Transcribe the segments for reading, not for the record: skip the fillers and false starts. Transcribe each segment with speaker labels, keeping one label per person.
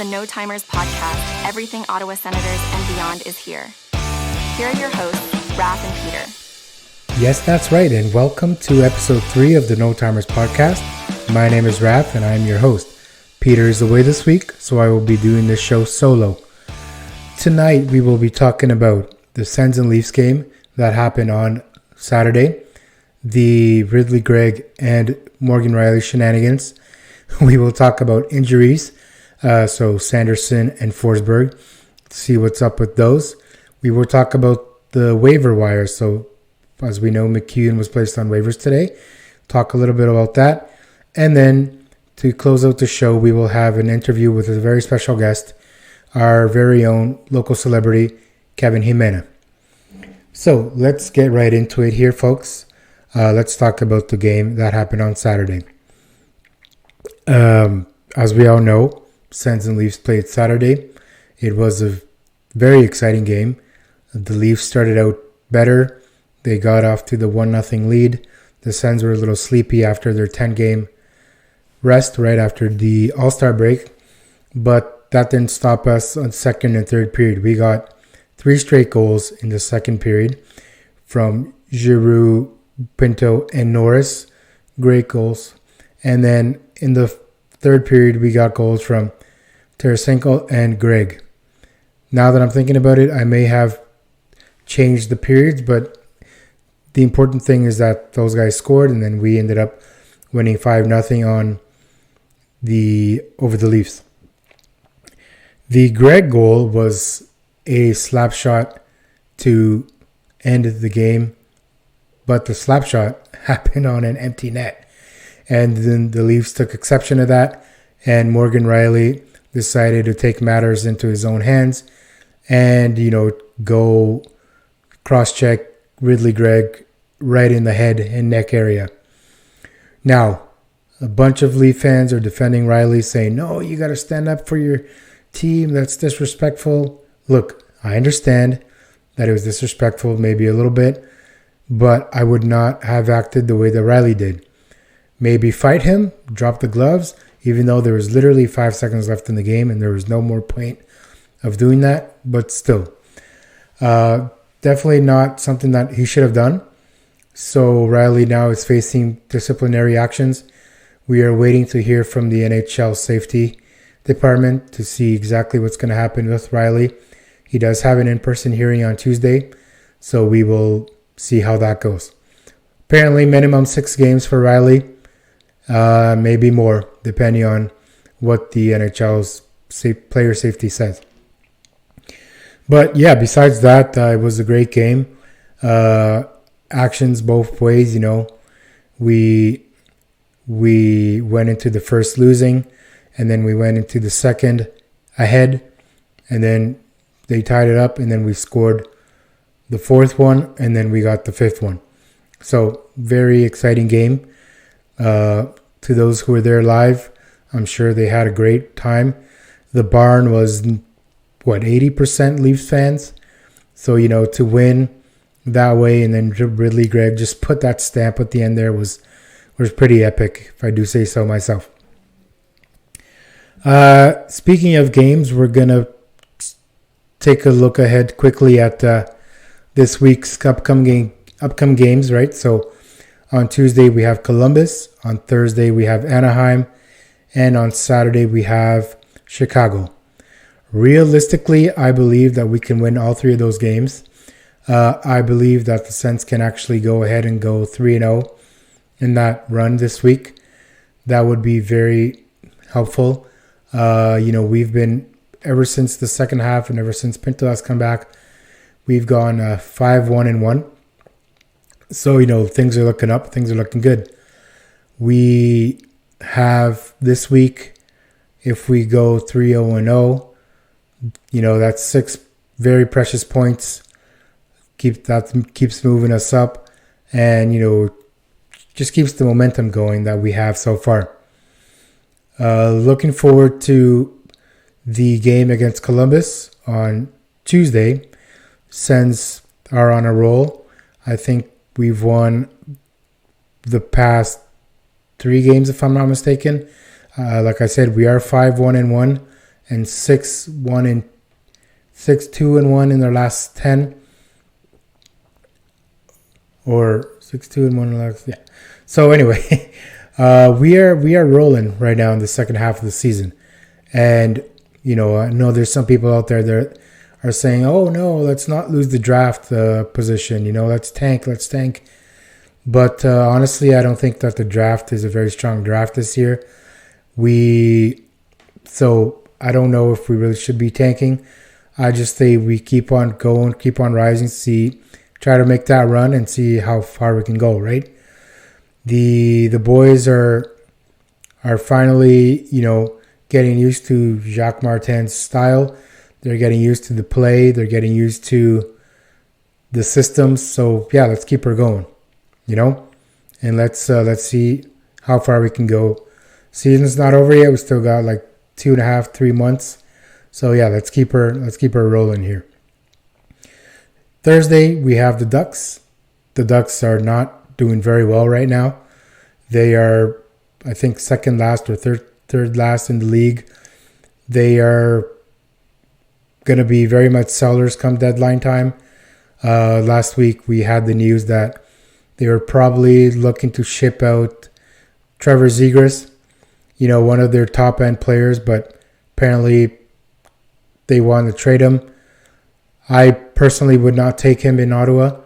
Speaker 1: the No Timers podcast, everything Ottawa Senators and beyond is here. Here are your hosts, Raph and Peter.
Speaker 2: Yes, that's right, and welcome to episode 3 of the No Timers podcast. My name is Raph, and I am your host. Peter is away this week, so I will be doing this show solo. Tonight, we will be talking about the Sens and Leafs game that happened on Saturday, the Reilly, Greig, and Morgan Reilly shenanigans. We will talk about injuries, so Sanderson and Forsberg, see what's up with those. We will talk about the waiver wire. So, as we know, McEwen was placed on waivers today. Talk a little bit about that. And then, to close out the show, we will have an interview with a very special guest, our very own local celebrity, Kevin Jimena. So, let's get right into it here, folks. Let's talk about the game that happened on Saturday. As we all know, Sens and Leafs played Saturday. It was a very exciting game. The Leafs started out better. They got off to the 1-0 lead. The Sens were a little sleepy after their 10-game rest right after the All-Star break. But that didn't stop us on second and third period. We got 3 straight goals in the second period from Giroux, Pinto, and Norris. Great goals. And then in the third period, we got goals from Tarasenko and Greig. Now that I'm thinking about it, I may have changed the periods, but the important thing is that those guys scored, and then we ended up winning 5-0 over the Leafs. The Greig goal was a slap shot to end the game, but the slap shot happened on an empty net. And then the Leafs took exception to that, and Morgan Reilly decided to take matters into his own hands and, go cross-check Reilly Greig right in the head and neck area. Now, a bunch of Leaf fans are defending Reilly, saying, no, you got to stand up for your team. That's disrespectful. Look, I understand that it was disrespectful, maybe a little bit, but I would not have acted the way that Reilly did. Maybe fight him, drop the gloves, even though there was literally 5 seconds left in the game and there was no more point of doing that. But still, definitely not something that he should have done. So Reilly now is facing disciplinary actions. We are waiting to hear from the NHL safety department to see exactly what's going to happen with Reilly. He does have an in-person hearing on Tuesday, so we will see how that goes. Apparently, minimum 6 games for Reilly. Maybe more, depending on what the NHL's player safety says. But yeah, besides that, it was a great game. Actions both ways, We went into the first losing, and then we went into the second ahead, and then they tied it up, and then we scored the fourth one, and then we got the fifth one. So, very exciting game. To those who were there live, I'm sure they had a great time. The barn was, 80% Leafs fans? So, to win that way and then Reilly Greig just put that stamp at the end there was pretty epic, if I do say so myself. Speaking of games, we're going to take a look ahead quickly at this week's upcoming games, right? So, on Tuesday, we have Columbus. On Thursday, we have Anaheim. And on Saturday, we have Chicago. Realistically, I believe that we can win all 3 of those games. I believe that the Sens can actually go ahead and go 3-0 in that run this week. That would be very helpful. We've been, ever since the second half and ever since Pinto has come back, we've gone 5-1-1. So, things are looking up. Things are looking good. We have this week, if we go 3-0-0, that's 6 very precious points. Keeps moving us up and, just keeps the momentum going that we have so far. Looking forward to the game against Columbus on Tuesday. Sens are on a roll. I think we've won the past 3 games, if I'm not mistaken. Like I said, we are 5-1-1, and 6-2-1 in their last 10, or 6-2-1 in the last, yeah. So anyway, we are rolling right now in the second half of the season, and I know there's some people out there that are saying, "Oh no, let's not lose the draft position. Let's tank. But honestly, I don't think that the draft is a very strong draft this year. So I don't know if we really should be tanking. I just say we keep on going, keep on rising, try to make that run and see how far we can go, right? The boys are finally, getting used to Jacques Martin's style. They're getting used to the play. They're getting used to the systems. So yeah, let's keep her going, and let's see how far we can go. Season's not over yet. We still got like 2.5, 3 months. So yeah, let's keep her rolling here. Thursday we have the Ducks. The Ducks are not doing very well right now. They are, I think, second last or third last in the league. They are going to be very much sellers come deadline time. Last week we had the news that they were probably looking to ship out Trevor Zegras, one of their top end players, but apparently they wanted to trade him. I personally would not take him in Ottawa.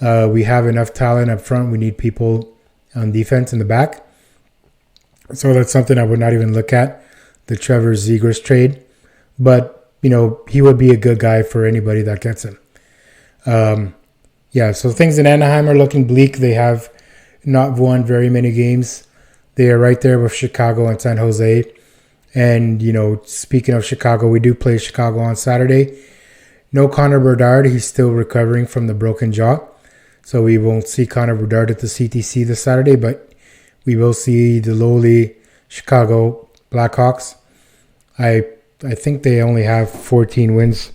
Speaker 2: We have enough talent up front. We need people on defense in the back. So that's something I would not even look at, the Trevor Zegras trade. But, he would be a good guy for anybody that gets him. So things in Anaheim are looking bleak. They have not won very many games. They are right there with Chicago and San Jose. And, speaking of Chicago, we do play Chicago on Saturday. No Connor Bedard. He's still recovering from the broken jaw. So we won't see Connor Bedard at the CTC this Saturday, but we will see the lowly Chicago Blackhawks. I think they only have 14 wins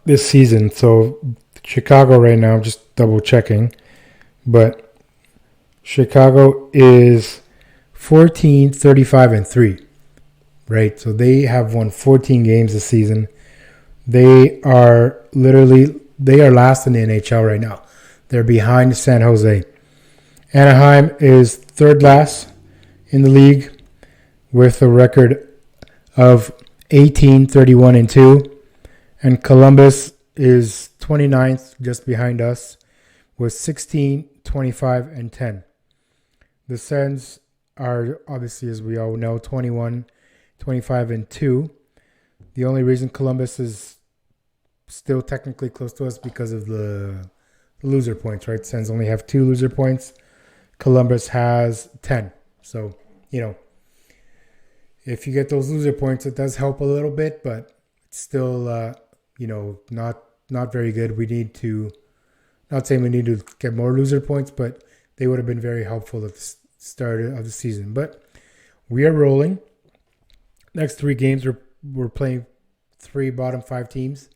Speaker 2: this season. So Chicago right now, I'm just double checking, but Chicago is 14, 35, and 3, right? So they have won 14 games this season. They are last in the NHL right now. They're behind San Jose. Anaheim is third last in the league with a record of 18, 31, and 2. And Columbus is 29th, just behind us, with 16, 25, and 10. The Sens are, obviously, as we all know, 21, 25, and 2. The only reason Columbus is still technically close to us because of the loser points, right? Sens only have 2 loser points. Columbus has 10. So, if you get those loser points, it does help a little bit, but it's still, not very good. We need to, not saying we need to get more loser points, but they would have been very helpful at the start of the season. But we are rolling. Next 3 games, we're playing 3 bottom 5 teams.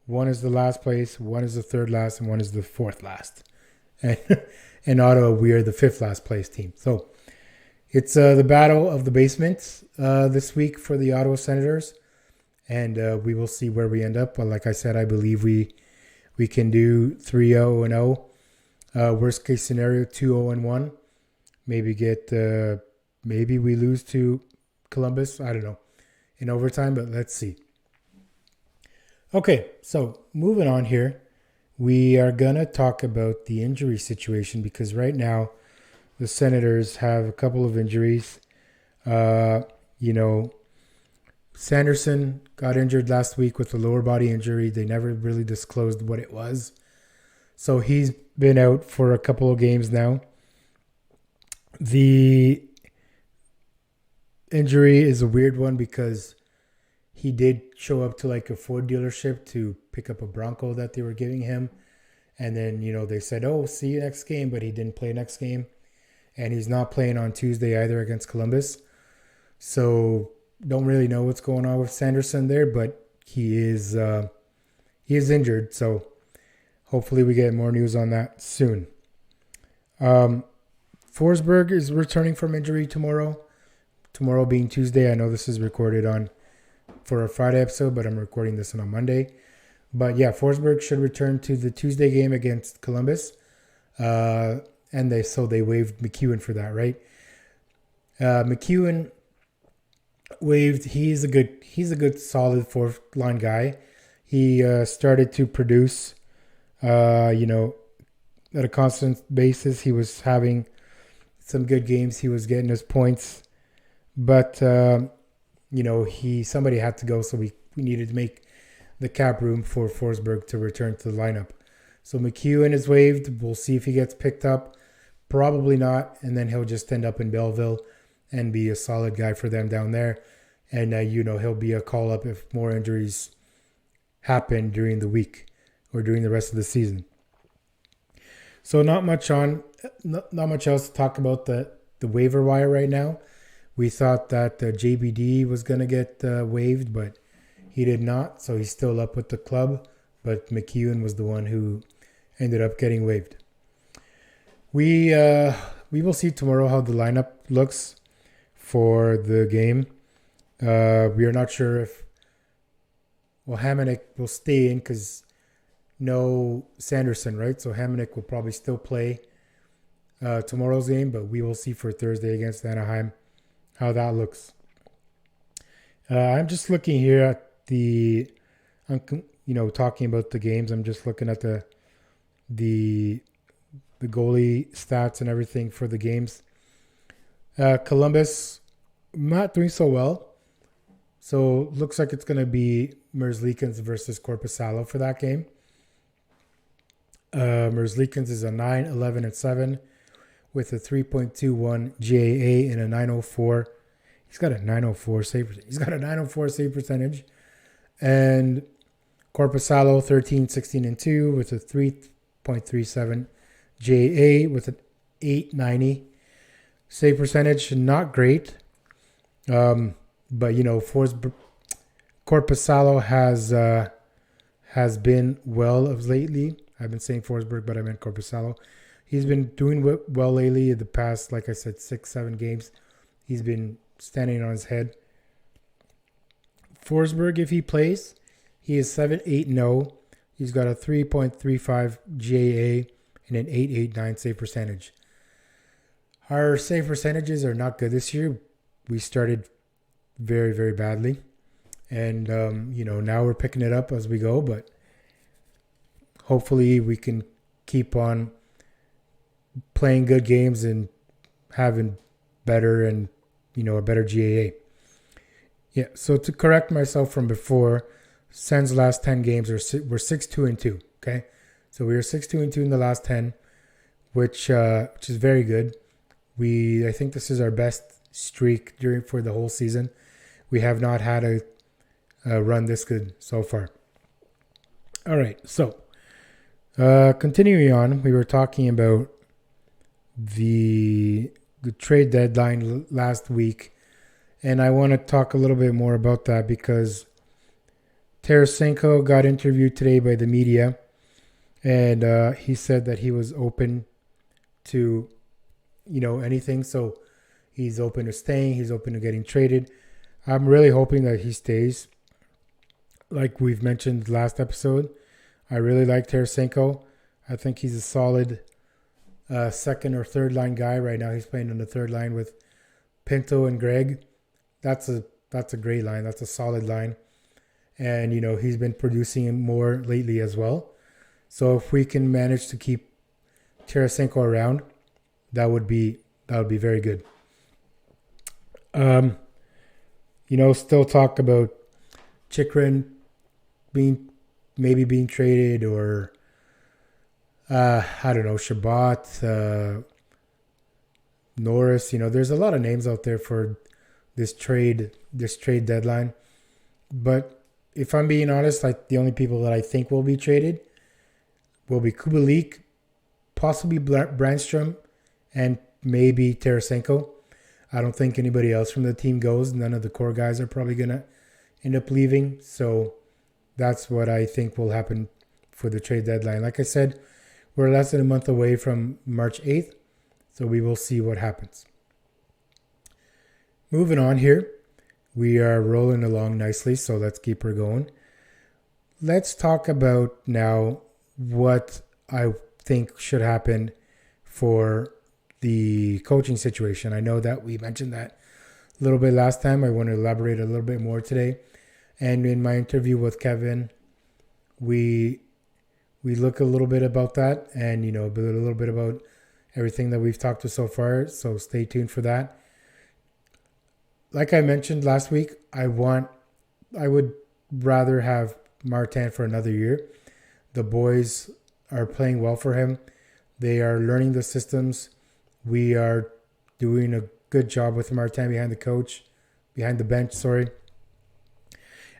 Speaker 2: One is the last place, one is the third last, and one is the fourth last. And in Ottawa, we are the 5th last place team. So it's the battle of the basements this week for the Ottawa Senators. And we will see where we end up. But like I said, I believe we can do 3-0-0. Worst case scenario, 2-0-1. Maybe we lose to Columbus. I don't know. In overtime, but let's see. Okay, so moving on here. We are going to talk about the injury situation because right now the Senators have a couple of injuries. Sanderson got injured last week with a lower body injury. They never really disclosed what it was. So he's been out for a couple of games now. The injury is a weird one because he did show up to like a Ford dealership to pick up a Bronco that they were giving him. And then, they said, oh, see you next game, but he didn't play next game. And he's not playing on Tuesday either against Columbus. So don't really know what's going on with Sanderson there, but he is injured. So hopefully we get more news on that soon. Forsberg is returning from injury tomorrow. Tomorrow being Tuesday. I know this is recorded on for a Friday episode, but I'm recording this on a Monday. But yeah, Forsberg should return to the Tuesday game against Columbus. And they waived McEwen for that, right? McEwen waived. He's a good solid fourth line guy. He started to produce, at a constant basis. He was having some good games. He was getting his points, but somebody had to go, so we needed to make the cap room for Forsberg to return to the lineup. So McEwen is waived. We'll see if he gets picked up. Probably not, and then he'll just end up in Belleville and be a solid guy for them down there. And he'll be a call up if more injuries happen during the week or during the rest of the season. So not much else to talk about the waiver wire right now. We thought that JBD was going to get waived, but he did not. So he's still up with the club. But McEwen was the one who ended up getting waived. We will see tomorrow how the lineup looks for the game. We are not sure if Hamonic will stay in because no Sanderson, right? So Hamonic will probably still play tomorrow's game, but we will see for Thursday against Anaheim how that looks. I'm just looking here at talking about the games. I'm just looking at the goalie stats and everything for the games. Columbus not doing so well. So looks like it's going to be Merzlikins versus Korpisalo for that game. Merzlikins is a 9-11-7 with a 3.21 GAA and a 904. He's got a 904 save. He's got a 904 save percentage. And Korpisalo 13-16-2 with a 3.37 GAA with an 890 save percentage. Not great. But Korpisalo has been well of lately. I've been saying Forsberg, but I meant Korpisalo. He's been doing well lately. The past, like I said, 6-7 games, he's been standing on his head. Forsberg, if he plays, he is 7-8-0. He's got a 3.35 GAA and an 889 save percentage. Our save percentages are not good this year. We started very, very badly. And, now we're picking it up as we go. But hopefully we can keep on playing good games and having better and, a better GAA. Yeah, so to correct myself from before, Sens' last 10 games were 6-2-2, okay? So we were 6-2-2 in the last 10, which is very good. I think this is our best streak for the whole season. We have not had a run this good so far. All right, so continuing on, we were talking about the trade deadline last week, and I want to talk a little bit more about that because Tarasenko got interviewed today by the media, and he said that he was open to, anything. So he's open to staying. He's open to getting traded. I'm really hoping that he stays. Like we've mentioned last episode, I really like Tarasenko. I think he's a solid second or third line guy. Right now he's playing on the third line with Pinto and Greig. That's a great line. That's a solid line. And, he's been producing more lately as well. So if we can manage to keep Tarasenko around, that would be very good. Still talk about Chychrun being traded, or I don't know, Shabbat, Norris. There's a lot of names out there for this trade deadline. But if I'm being honest, the only people that I think will be traded will be Kubalik, possibly Brandstrom, and maybe Tarasenko. I don't think anybody else from the team goes. None of the core guys are probably going to end up leaving. So that's what I think will happen for the trade deadline. Like I said, we're less than a month away from March 8th. So we will see what happens. Moving on here, We are rolling along nicely, so let's keep her going. Let's talk about now what I think should happen for the coaching situation. I know that we mentioned that a little bit last time. I want to elaborate a little bit more today. And in my interview with Kevin, we we look a little bit about that, and a little bit about everything that we've talked to so far. So stay tuned for that. Like I mentioned last week, I would rather have Martin for another year. The boys are playing well for him. They are learning the systems. We are doing a good job with Martin behind the bench. Sorry,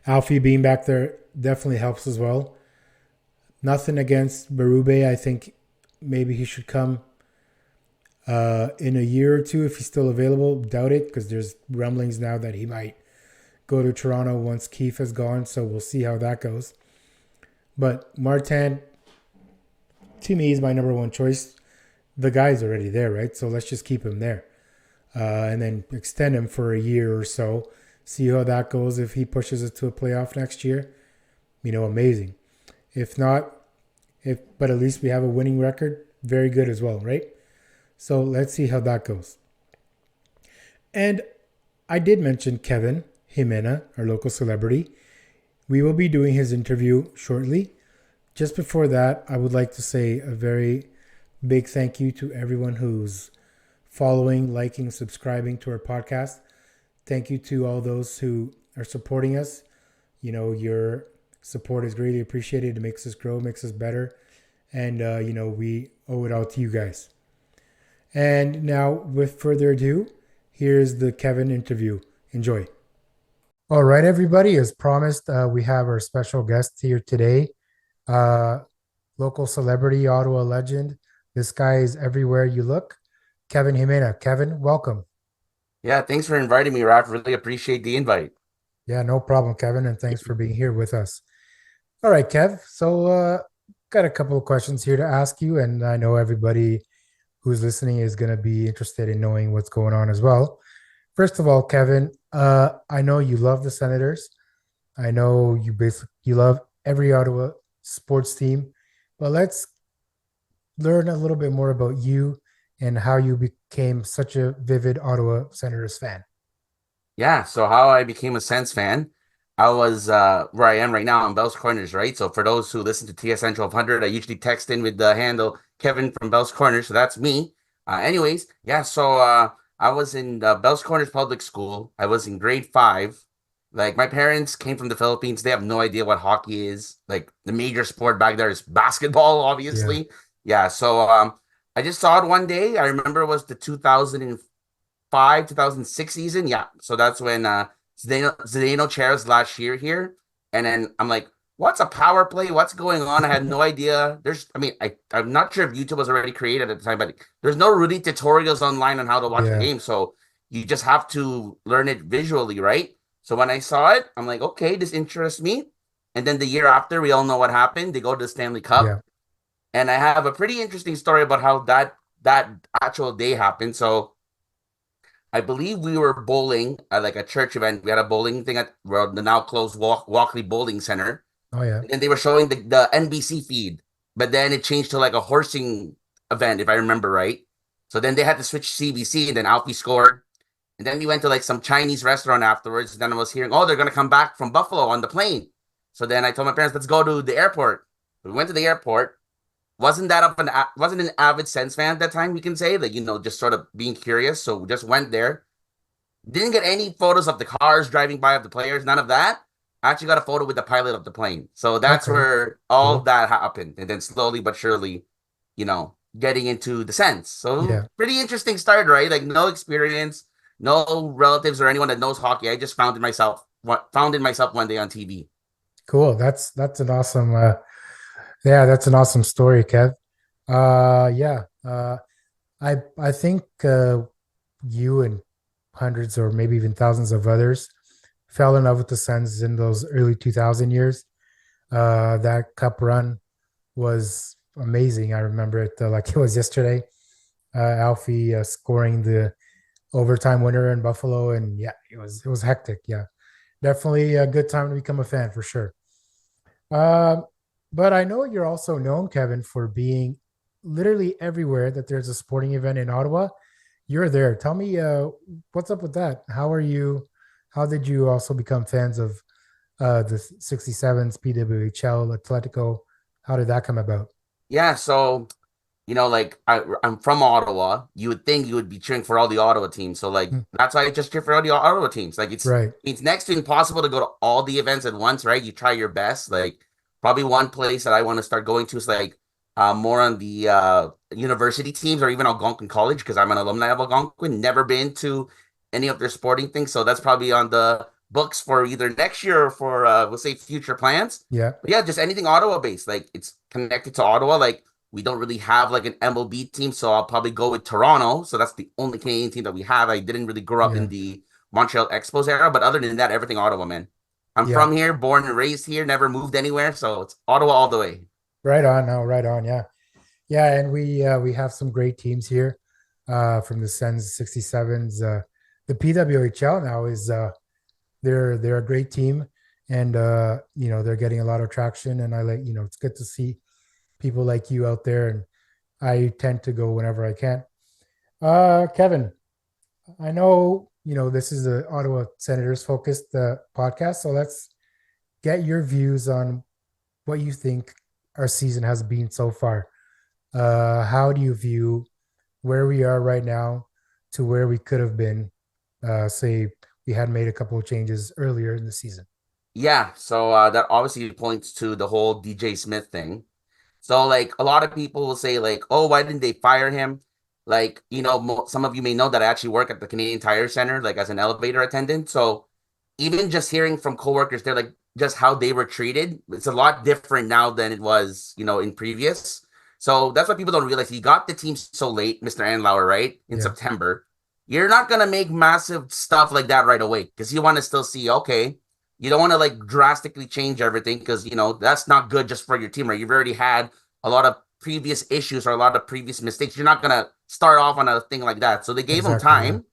Speaker 2: Alfie being back there definitely helps as well. Nothing against Berube. I think maybe he should come in a year or two if he's still available. Doubt it, because there's rumblings now that he might go to Toronto once Keefe is gone. So we'll see how that goes. But Martin, to me, is my number one choice. The guy's already there, right? So let's just keep him there. And then extend him for a year or so. See how that goes. If he pushes it to a playoff next year, amazing. If not, but at least we have a winning record, very good as well, right? So let's see how that goes. And I did mention Kevin Jimena, our local celebrity. We will be doing his interview shortly. Just before that, I would like to say a very big thank you to everyone who's following, liking, subscribing to our podcast. Thank you to all those who are supporting us. Your support is greatly appreciated. It makes us grow, makes us better. And, we owe it all to you guys. And now, with further ado, here's the Kevin interview. Enjoy. All right, everybody. As promised, we have our special guest here today. Uh, Local celebrity, Ottawa legend. This guy is everywhere you look. Kevin Jimena. Kevin, welcome.
Speaker 3: Yeah, thanks for inviting me, Raf. Really appreciate the invite.
Speaker 2: Yeah, no problem, Kevin. And thanks for being here with us. All right, Kev. So, got a couple of questions here to ask you. And I know everybody who's listening is going to be interested in knowing what's going on as well. First of all, Kevin, I know you love the Senators. I know you love every Ottawa sports team, but let's learn a little bit more about you and how you became such a vivid Ottawa Senators fan.
Speaker 3: Yeah, so how I became a Sens fan, I was where I am right now on Bell's Corners, right? So for those who listen to TSN 1200, I usually text in with the handle Kevin from Bell's Corners, so that's me. Anyways, yeah, so I was in Bell's Corners Public School. I was in grade 5. Like my parents came from the Philippines. They have no idea what hockey is. Like the major sport back there is basketball,
Speaker 2: Yeah.
Speaker 3: obviously. Yeah, so I just saw it one day. I remember it was the 2005, 2006 season. Yeah. So that's when Zdeno Chara's last year here. And then I'm like, what's a power play? What's going on? I had no idea. I'm not sure if YouTube was already created at the time, but there's no really tutorials online on how to watch the
Speaker 2: Yeah.
Speaker 3: game. So you just have to learn it visually, right? So when I saw it, I'm like, okay, this interests me. And then the year after, we all know what happened. They go to the Stanley Cup.
Speaker 2: Yeah.
Speaker 3: And I have a pretty interesting story about how that actual day happened. So I believe we were bowling at like a church event. We had a bowling thing at the now closed Walkley Bowling Center.
Speaker 2: Oh, yeah.
Speaker 3: And they were showing the NBC feed, but then it changed to like a horsing event, if I remember right. So then they had to switch CBC, and then Alfie scored. And then we went to like some Chinese restaurant afterwards. And then I was hearing, oh, they're going to come back from Buffalo on the plane. So then I told my parents, let's go to the airport. We went to the airport. Wasn't an avid Sens fan at that time, we can say, like, just sort of being curious. So we just went there. Didn't get any photos of the cars driving by of the players, none of that. I actually got a photo with the pilot of the plane. So that's
Speaker 2: Okay.
Speaker 3: where all
Speaker 2: Cool.
Speaker 3: that happened. And then slowly but surely, getting into the Sens. So
Speaker 2: Yeah.
Speaker 3: pretty interesting start, right? Like no experience, no relatives or anyone that knows hockey. I just found in myself one day on TV.
Speaker 2: Cool. That's an awesome yeah, that's an awesome story, Kev. Yeah. I think you and hundreds or maybe even thousands of others fell in love with the Suns in those early 2000 years. That cup run was amazing. I remember it like it was yesterday. Alfie scoring overtime winner in Buffalo, and yeah, it was hectic. Yeah, definitely a good time to become a fan for sure. Um, but I know you're also known, Kevin, for being literally everywhere that there's a sporting event in Ottawa. You're there. Tell me, what's up with that? How are you? How did you also become fans of the 67s, PWHL, Atletico? How did that come about?
Speaker 3: Yeah, so like I'm from Ottawa. You would think you would be cheering for all the Ottawa teams. So like
Speaker 2: Hmm.
Speaker 3: that's why I just cheer for all the Ottawa teams. Like
Speaker 2: Right.
Speaker 3: it's next to impossible to go to all the events at once, right? You try your best. Like probably one place that I want to start going to is like more on the university teams or even Algonquin College because I'm an alumni of Algonquin. Never been to any of their sporting things, so that's probably on the books for either next year or for we'll say future plans.
Speaker 2: Yeah.
Speaker 3: But yeah, just anything Ottawa based. Like it's connected to Ottawa. Like we don't really have like an MLB team, so I'll probably go with Toronto. So that's the only Canadian team that we have. I didn't really grow up in
Speaker 2: Yeah.
Speaker 3: the Montreal Expos era, but other than that, everything Ottawa, man. I'm
Speaker 2: Yeah.
Speaker 3: from here, born and raised here, never moved anywhere, so it's Ottawa all the way.
Speaker 2: Right on. No, right on. Yeah. Yeah, and we have some great teams here from the Sens 67s. The PWHL now is they're a great team, and they're getting a lot of traction. And I like it's good to see people like you out there, and I tend to go whenever I can. Kevin, I know this is the Ottawa Senators focused podcast, so let's get your views on what you think our season has been so far. How do you view where we are right now to where we could have been? Say we had made a couple of changes earlier in the season.
Speaker 3: Yeah, so that obviously points to the whole DJ Smith thing. So like a lot of people will say like, "Oh, why didn't they fire him?" Like, some of you may know that I actually work at the Canadian Tire Center like as an elevator attendant. So even just hearing from coworkers, they're like just how they were treated. It's a lot different now than it was, in previous. So that's what people don't realize. He got the team so late, Mr. Anlauer, right? In
Speaker 2: Yeah,
Speaker 3: September. You're not gonna make massive stuff like that right away because you want to still see, okay, you don't want to like drastically change everything because that's not good just for your team, right? You've already had a lot of previous issues or a lot of previous mistakes. You're not gonna start off on a thing like that. So they gave him
Speaker 2: exactly. Yeah,
Speaker 3: time.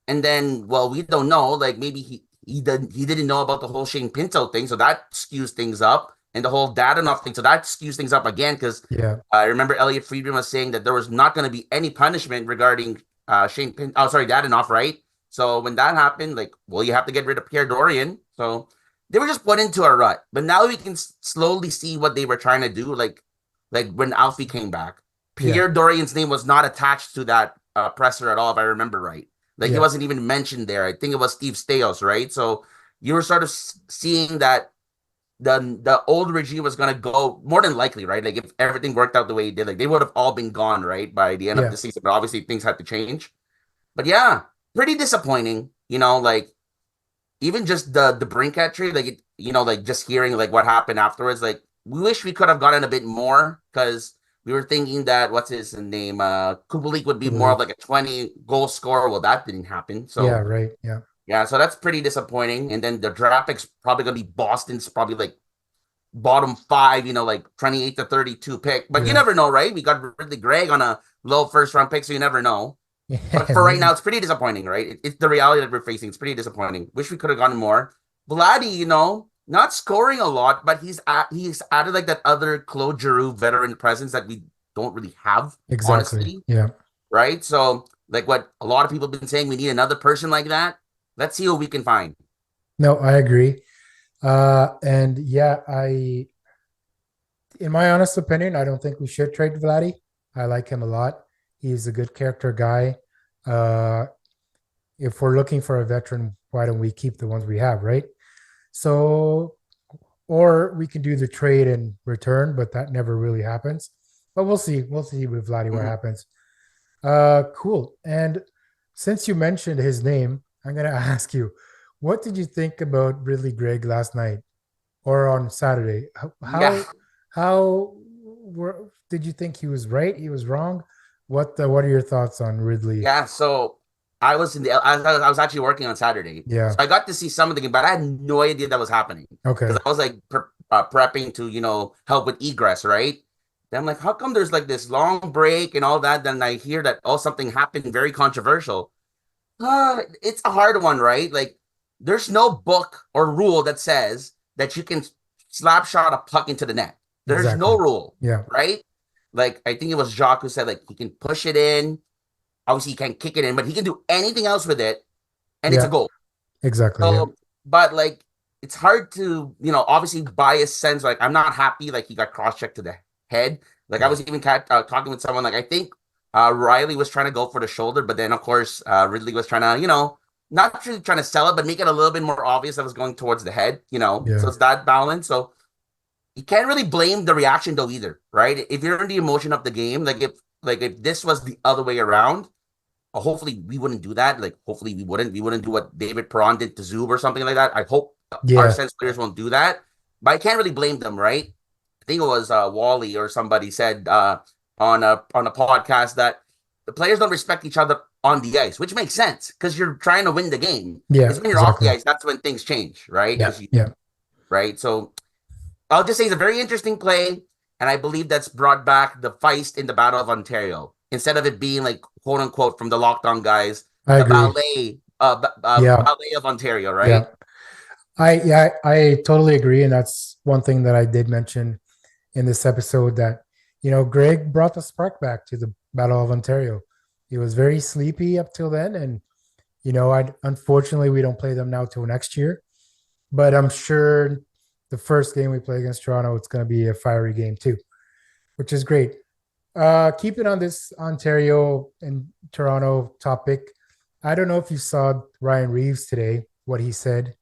Speaker 3: And then, well, we don't know. Like maybe he didn't know about the whole Shane Pinto thing, so that skews things up, and the whole Dadanoff thing, so that skews things up again. Because
Speaker 2: yeah,
Speaker 3: I remember Elliot Friedman was saying that there was not going to be any punishment regarding Shane Pinto. Oh, sorry, Dadanoff, right? So when that happened, like, well, you have to get rid of Pierre Dorian. So they were just put into a rut. But now we can slowly see what they were trying to do. Like when Alfie came back,
Speaker 2: yeah,
Speaker 3: Pierre Dorian's name was not attached to that presser at all, if I remember right. Like he
Speaker 2: yeah,
Speaker 3: wasn't even mentioned there. I think it was Steve Staios, right? So you were sort of seeing that the old regime was gonna go more than likely, right? Like if everything worked out the way it did, like they would have all been gone, right, by the end of
Speaker 2: yeah.
Speaker 3: the season. But obviously things had to change. But yeah, pretty disappointing. Like even just the Brinkat trade, like like just hearing like what happened afterwards, like we wish we could have gotten a bit more because we were thinking that what's his name, Kubalik would be more of
Speaker 2: Believe.
Speaker 3: like a 20 goal scorer. Well, that didn't happen.
Speaker 2: Yeah,
Speaker 3: So
Speaker 2: right. Yeah,
Speaker 3: yeah, so that's pretty disappointing. And then the draft pick's probably gonna be Boston's probably like bottom five, like 28 to 32 pick. But you
Speaker 2: yeah,
Speaker 3: never know, right? We got Ridley Greig on a low first round pick, so you never know. But
Speaker 2: yeah.
Speaker 3: for right now,
Speaker 2: Maybe
Speaker 3: it's pretty disappointing, right? It's the reality that we're facing. It's pretty disappointing. Wish we could have gotten more. Vladdy, not scoring a lot, but he's added like that other Claude Giroux veteran presence that we don't really have,
Speaker 2: exactly.
Speaker 3: honestly,
Speaker 2: Yeah.
Speaker 3: right? So, like what a lot of people have been saying, we need another person like that. Let's see what we can find.
Speaker 2: No, I agree. And yeah, in my honest opinion, I don't think we should trade Vladdy. I like him a lot. He's a good character guy. Uh, if we're looking for a veteran, why don't we keep the ones we have, right? So, or we can do the trade and return, but that never really happens. But we'll see. We'll see with Vladdy what
Speaker 3: Mhm.
Speaker 2: happens. Cool. And since you mentioned his name, I'm gonna ask you, what did you think about Ridley Gregg last night or on Saturday?
Speaker 3: Yeah,
Speaker 2: How did you think he was right? He was wrong? What are your thoughts on Ridley?
Speaker 3: yeah. So I was actually working on Saturday, so
Speaker 2: Yeah.
Speaker 3: I got to see some of the game, but I had no idea that was happening because
Speaker 2: Okay.
Speaker 3: I was like prepping to help with egress, right? Then I'm like, how come there's like this long break and all that? Then I hear that something happened very controversial. It's a hard one, right? Like, there's no book or rule that says that you can slap shot a puck into the net. There's no
Speaker 2: Exactly.
Speaker 3: rule,
Speaker 2: Yeah.
Speaker 3: right? Like, I think it was Jacques who said, like, he can push it in. Obviously, he can't kick it in, but he can do anything else with it, and it's a
Speaker 2: Yeah.
Speaker 3: goal.
Speaker 2: Exactly. Yeah.
Speaker 3: So, but like, it's hard to, obviously bias sense. Like, I'm not happy. Like, he got cross checked to the head. Like, I
Speaker 2: Yeah.
Speaker 3: was even talking with someone. Like, I think Reilly was trying to go for the shoulder, but then of course Ridley was trying to, not really trying to sell it, but make it a little bit more obvious that was going towards the head. So
Speaker 2: Yeah.
Speaker 3: it's that balance. So you can't really blame the reaction though either, right? If you're in the emotion of the game, like if this was the other way around, hopefully we wouldn't do that. Like hopefully we wouldn't do what David Perron did to Zub or something like that. I hope our
Speaker 2: Yeah.
Speaker 3: Sens players won't do that. But I can't really blame them, right? I think it was Wally or somebody said on a podcast that the players don't respect each other on the ice, which makes sense because you're trying to win the game.
Speaker 2: Yeah.
Speaker 3: It's when you're off the
Speaker 2: Exactly.
Speaker 3: ice that's when things change, right?
Speaker 2: Yeah.
Speaker 3: Because you
Speaker 2: Yeah.
Speaker 3: right. So I'll just say it's a very interesting play, and I believe that's brought back the feist in the Battle of Ontario instead of it being like quote unquote from the lockdown guys,
Speaker 2: I
Speaker 3: the
Speaker 2: agree. Yeah.
Speaker 3: ballet of Ontario,
Speaker 2: Yeah.
Speaker 3: right?
Speaker 2: I totally agree. And that's one thing that I did mention in this episode that, Greg brought the spark back to the Battle of Ontario. He was very sleepy up till then. And, unfortunately, we don't play them now till next year. But I'm sure the first game we play against Toronto, it's going to be a fiery game too, which is great. Keeping on this Ontario and Toronto topic, I don't know if you saw Ryan Reeves today, what he said.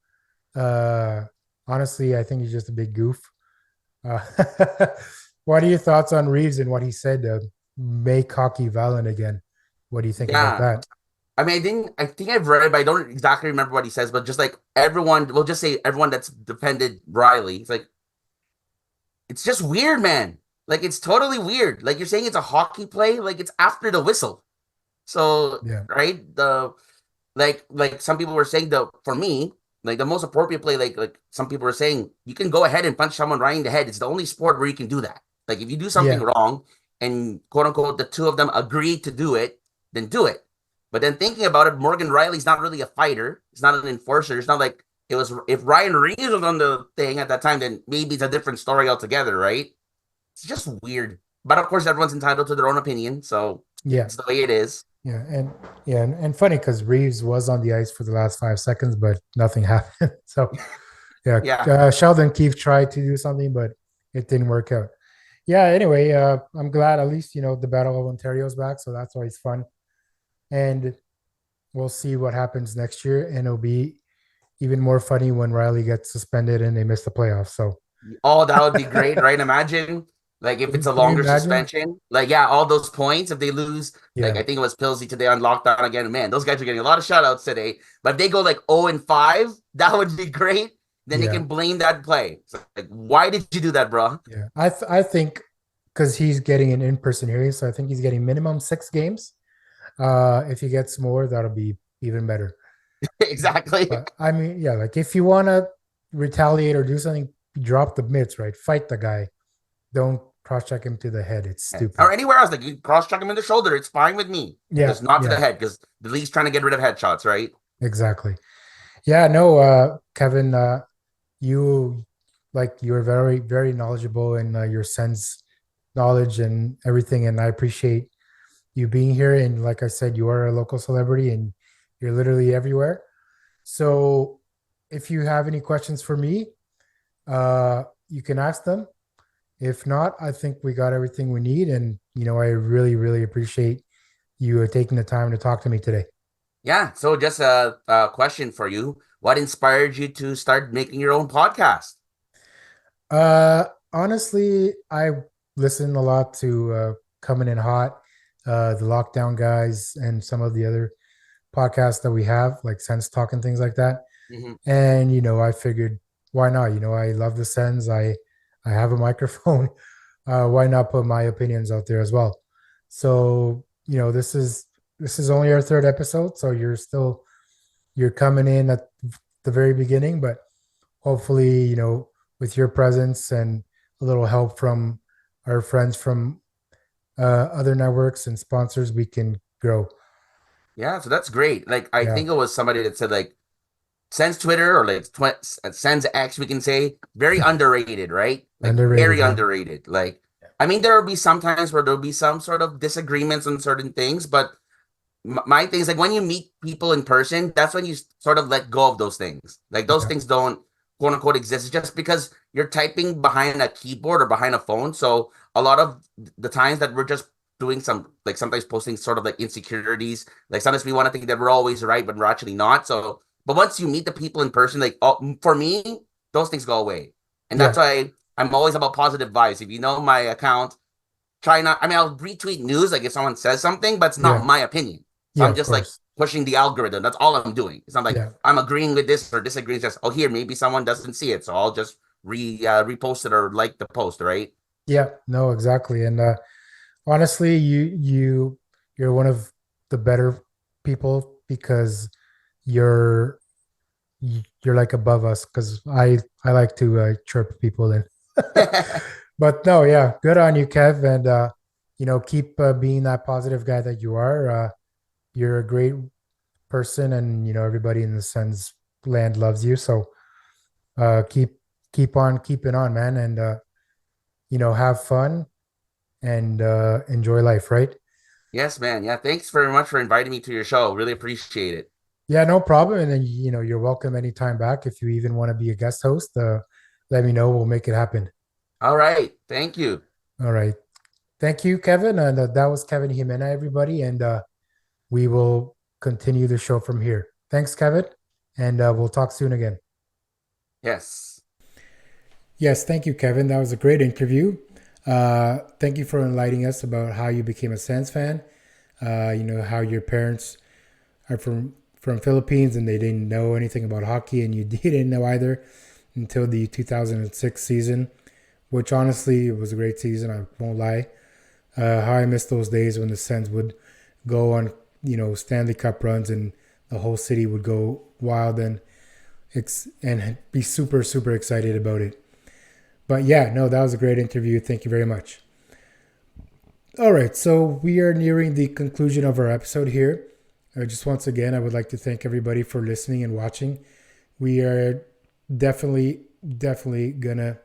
Speaker 2: Uh, Honestly, I think he's just a big goof. Uh, what are your thoughts on Reeves and what he said to make hockey violent again? What do you think about
Speaker 3: Yeah.
Speaker 2: that?
Speaker 3: I mean, I think I've read it, but I don't exactly remember what he says. But just like everyone, we'll just say everyone that's defended Riley, it's like it's just weird, man. Like it's totally weird. Like you're saying it's a hockey play, like it's after the whistle. So
Speaker 2: Yeah,
Speaker 3: right, like some people were saying the for me, like the most appropriate play, like some people were saying, you can go ahead and punch someone right in the head. It's the only sport where you can do that. Like if you do something
Speaker 2: yeah,
Speaker 3: wrong and quote unquote the two of them agree to do it, then do it. But then thinking about it, Morgan Riley's not really a fighter. He's not an enforcer. It's not like it was if Ryan Reeves was on the thing at that time, then maybe it's a different story altogether, right? It's just weird. But of course, everyone's entitled to their own opinion, so
Speaker 2: yeah,
Speaker 3: it's the way it is.
Speaker 2: and funny because Reeves was on the ice for the last 5 seconds, but nothing happened. So yeah,
Speaker 3: Yeah.
Speaker 2: Sheldon Keefe tried to do something, but it didn't work out. Yeah. Anyway, I'm glad at least the Battle of Ontario's back, so that's always fun. And we'll see what happens next year, and it'll be even more funny when Riley gets suspended and they miss the playoffs. So
Speaker 3: Oh, that would be great, right? Imagine like if it's a
Speaker 2: can you
Speaker 3: longer
Speaker 2: imagine?
Speaker 3: suspension, like yeah, all those points if they lose, like
Speaker 2: Yeah,
Speaker 3: I think it was Pilsy today on lockdown again. Man, those guys are getting a lot of shout outs today. But if they go like 0-5, that would be great. Then they
Speaker 2: yeah,
Speaker 3: can blame that play. It's like, why did you do that, bro?
Speaker 2: yeah. I think because he's getting an in-person hearing, so I think he's getting minimum 6 games. If he gets more, that'll be even better.
Speaker 3: Exactly.
Speaker 2: But I mean, yeah, like if you want to retaliate or do something, drop the mitts, right? Fight the guy. Don't cross check him to the head. It's stupid.
Speaker 3: Or anywhere else, like you cross check him in the shoulder, it's fine with me.
Speaker 2: Yeah,
Speaker 3: Just not to the
Speaker 2: yeah,
Speaker 3: head, because the league's trying to get rid of headshots, right?
Speaker 2: exactly. Yeah, no, Kevin, you you're very, very knowledgeable in your sense knowledge and everything. And I appreciate you being here. And like I said, you are a local celebrity and you're literally everywhere. So if you have any questions for me, you can ask them. If not, I think we got everything we need. And, I really, really appreciate you taking the time to talk to me today.
Speaker 3: Yeah. So just a question for you. What inspired you to start making your own podcast?
Speaker 2: Honestly, I listen a lot to Coming in Hot, the Lockdown Guys, and some of the other podcasts that we have, like Sense Talk and things like that.
Speaker 3: Mhm.
Speaker 2: And I figured, why not? I love the Sens. I have a microphone. Why not put my opinions out there as well? So this is only our third episode, so you're coming in at the very beginning, but hopefully, with your presence and a little help from our friends from other networks and sponsors, we can grow.
Speaker 3: Yeah, so that's great. Like I
Speaker 2: Yeah,
Speaker 3: think it was somebody that said like Sens Twitter or like Sens X, we can say very underrated, right? Like
Speaker 2: underrated.
Speaker 3: very
Speaker 2: Yeah,
Speaker 3: underrated. Like I mean, there will be some times where there'll be some sort of disagreements on certain things, but my thing is like when you meet people in person, that's when you sort of let go of those things. Like those
Speaker 2: yeah,
Speaker 3: things don't quote unquote exist. It's just because you're typing behind a keyboard or behind a phone. So a lot of the times that we're just doing some like sometimes posting sort of like insecurities. Like sometimes we want to think that we're always right, but we're actually not. So but once you meet the people in person, like for me, those things go away. And that's
Speaker 2: yeah,
Speaker 3: why I'm always about positive vibes. If you know my account, try not. I mean, I'll retweet news like if someone says something, but it's not
Speaker 2: yeah,
Speaker 3: my opinion. So
Speaker 2: yeah.
Speaker 3: I'm
Speaker 2: Of
Speaker 3: just like
Speaker 2: course.
Speaker 3: pushing the algorithm. That's all I'm doing. It's not like
Speaker 2: Yeah,
Speaker 3: I'm agreeing with this or disagreeing. It's just here maybe someone doesn't see it, so I'll just repost it or like the post, right?
Speaker 2: yeah. No, exactly. And honestly, you're one of the better people because you're you're like above us because I like to chirp people in. But no, yeah, good on you, Kev, and keep being that positive guy that you are. You're a great person, and everybody in the Suns land loves you. So keep on keeping on, man, and have fun and enjoy life, right?
Speaker 3: Yes, man. Yeah, thanks very much for inviting me to your show. Really appreciate it.
Speaker 2: Yeah, no problem. And then you're welcome anytime back. If you even want to be a guest host, let me know. We'll make it happen.
Speaker 3: All right. Thank you.
Speaker 2: All right. Thank you, Kevin. And that was Kevin Jimena, everybody. And we will continue the show from here. Thanks, Kevin. And we'll talk soon again.
Speaker 3: Yes.
Speaker 2: Yes, thank you, Kevin. That was a great interview. Thank you for enlightening us about how you became a Sens fan. How your parents are from Philippines and they didn't know anything about hockey, and you didn't know either until the 2006 season, which honestly was a great season. I won't lie. How I miss those days when the Sens would go on, Stanley Cup runs and the whole city would go wild and be super super excited about it. But yeah, no, that was a great interview. Thank you very much. All right, so we are nearing the conclusion of our episode here. Just once again, I would like to thank everybody for listening and watching. We are definitely gonna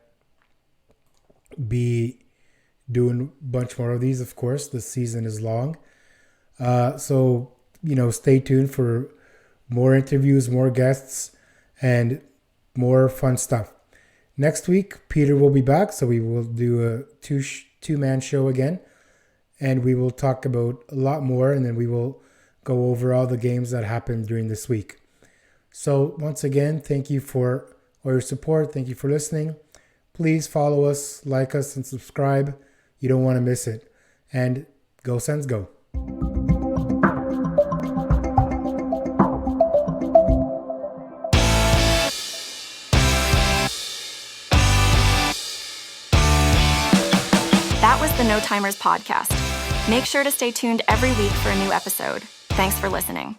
Speaker 2: be doing a bunch more of these. Of course, the season is long, so stay tuned for more interviews, more guests, and more fun stuff. Next week, Peter will be back, so we will do a two-man show again, and we will talk about a lot more, and then we will go over all the games that happened during this week. So once again, thank you for all your support. Thank you for listening. Please follow us, like us, and subscribe. You don't want to miss it. And go Sens, go.
Speaker 1: That was the No Timers podcast. Make sure to stay tuned every week for a new episode. Thanks for listening.